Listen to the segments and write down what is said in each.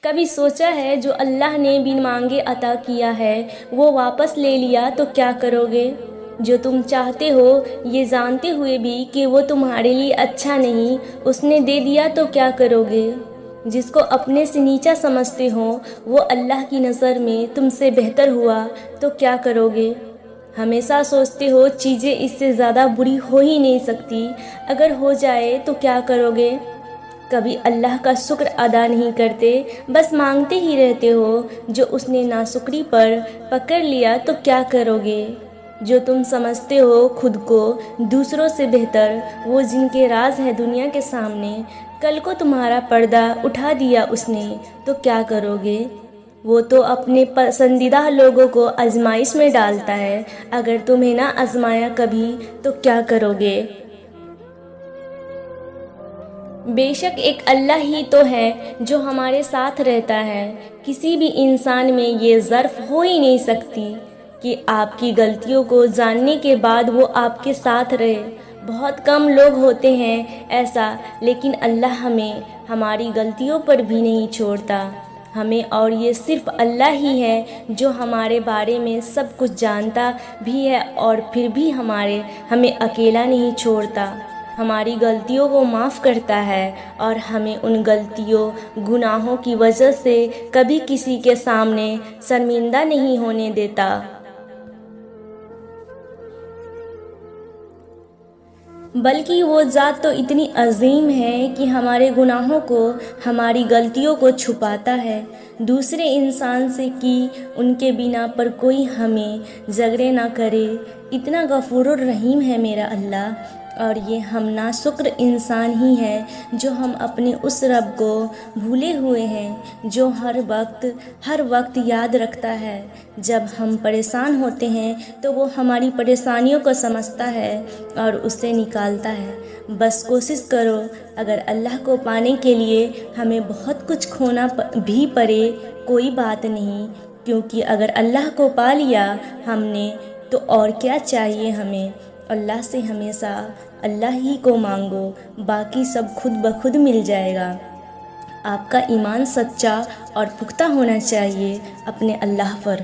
کبھی سوچا ہے جو اللہ نے بن مانگے عطا کیا ہے وہ واپس لے لیا تو کیا کرو گے؟ جو تم چاہتے ہو یہ جانتے ہوئے بھی کہ وہ تمہارے لیے اچھا نہیں، اس نے دے دیا تو کیا کرو گے؟ جس کو اپنے سے نیچا سمجھتے ہو وہ اللہ کی نظر میں تم سے بہتر ہوا تو کیا کرو گے؟ ہمیشہ سوچتے ہو چیزیں اس سے زیادہ بری ہو ہی نہیں سکتی، اگر ہو جائے تو کیا کرو گے؟ کبھی اللہ کا شکر ادا نہیں کرتے، بس مانگتے ہی رہتے ہو، جو اس نے ناشکری پر پکڑ لیا تو کیا کرو گے؟ جو تم سمجھتے ہو خود کو دوسروں سے بہتر، وہ جن کے راز ہے دنیا کے سامنے، کل کو تمہارا پردہ اٹھا دیا اس نے تو کیا کرو گے؟ وہ تو اپنے پسندیدہ لوگوں کو آزمائش میں ڈالتا ہے، اگر تمہیں نہ آزمایا کبھی تو کیا کرو گے؟ بے شک ایک اللہ ہی تو ہے جو ہمارے ساتھ رہتا ہے، کسی بھی انسان میں یہ ظرف ہو ہی نہیں سکتی کہ آپ کی غلطیوں کو جاننے کے بعد وہ آپ کے ساتھ رہے۔ بہت کم لوگ ہوتے ہیں ایسا، لیکن اللہ ہمیں ہماری غلطیوں پر بھی نہیں چھوڑتا ہمیں، اور یہ صرف اللہ ہی ہے جو ہمارے بارے میں سب کچھ جانتا بھی ہے اور پھر بھی ہمیں اکیلا نہیں چھوڑتا، ہماری غلطیوں کو معاف کرتا ہے اور ہمیں ان غلطیوں گناہوں کی وجہ سے کبھی کسی کے سامنے شرمندہ نہیں ہونے دیتا۔ بلکہ وہ ذات تو اتنی عظیم ہے کہ ہمارے گناہوں کو، ہماری غلطیوں کو چھپاتا ہے دوسرے انسان سے کہ ان کے بنا پر کوئی ہمیں جھگڑے نہ کرے۔ اتنا غفور الرحیم ہے میرا اللہ، اور یہ ہم ناشکر انسان ہی ہیں جو ہم اپنے اس رب کو بھولے ہوئے ہیں جو ہر وقت یاد رکھتا ہے۔ جب ہم پریشان ہوتے ہیں تو وہ ہماری پریشانیوں کو سمجھتا ہے اور اس سے نکالتا ہے۔ بس کوشش کرو، اگر اللہ کو پانے کے لیے ہمیں بہت کچھ کھونا بھی پڑے کوئی بات نہیں، کیونکہ اگر اللہ کو پا لیا ہم نے تو اور کیا چاہیے ہمیں؟ اللہ سے ہمیشہ اللہ ہی کو مانگو، باقی سب خود بخود مل جائے گا۔ آپ کا ایمان سچا اور پختہ ہونا چاہیے اپنے اللہ پر۔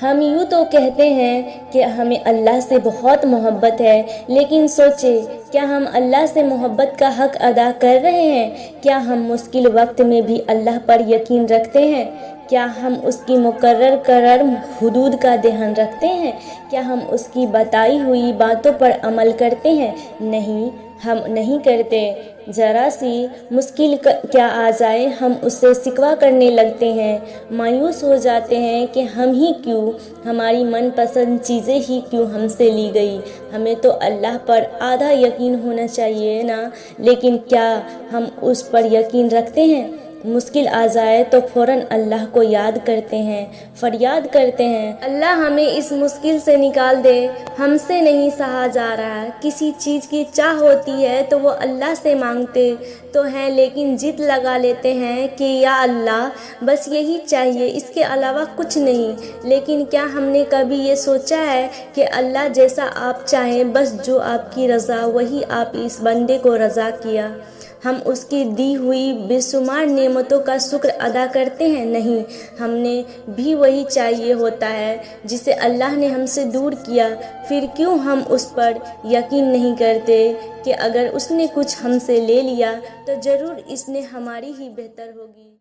ہم یوں تو کہتے ہیں کہ ہمیں اللہ سے بہت محبت ہے، لیکن سوچے کیا ہم اللہ سے محبت کا حق ادا کر رہے ہیں؟ کیا ہم مشکل وقت میں بھی اللہ پر یقین رکھتے ہیں؟ کیا ہم اس کی مقرر حدود کا دھیان رکھتے ہیں؟ کیا ہم اس کی بتائی ہوئی باتوں پر عمل کرتے ہیں؟ نہیں، ہم نہیں کرتے۔ ذرا سی مشکل کیا آ جائے ہم اس سے شکوہ کرنے لگتے ہیں، مایوس ہو جاتے ہیں کہ ہم ہی کیوں، ہماری من پسند چیزیں ہی کیوں ہم سے لی گئی۔ ہمیں تو اللہ پر آدھا یقین ہونا چاہیے نا، لیکن کیا ہم اس پر یقین رکھتے ہیں؟ مشکل آ جائے تو فوراً اللہ کو یاد کرتے ہیں، فریاد کرتے ہیں، اللہ ہمیں اس مشکل سے نکال دے، ہم سے نہیں سہا جا رہا۔ کسی چیز کی چاہ ہوتی ہے تو وہ اللہ سے مانگتے تو ہیں، لیکن ضد لگا لیتے ہیں کہ یا اللہ بس یہی چاہیے، اس کے علاوہ کچھ نہیں۔ لیکن کیا ہم نے کبھی یہ سوچا ہے کہ اللہ جیسا آپ چاہیں، بس جو آپ کی رضا وہی آپ اس بندے کو رضا کیا؟ ہم اس کی دی ہوئی بے شمار نعمتوں کا شکر ادا کرتے ہیں؟ نہیں، ہم نے بھی وہی چاہیے ہوتا ہے جسے اللہ نے ہم سے دور کیا۔ پھر کیوں ہم اس پر یقین نہیں کرتے کہ اگر اس نے کچھ ہم سے لے لیا تو ضرور اس نے ہماری ہی بہتر ہوگی۔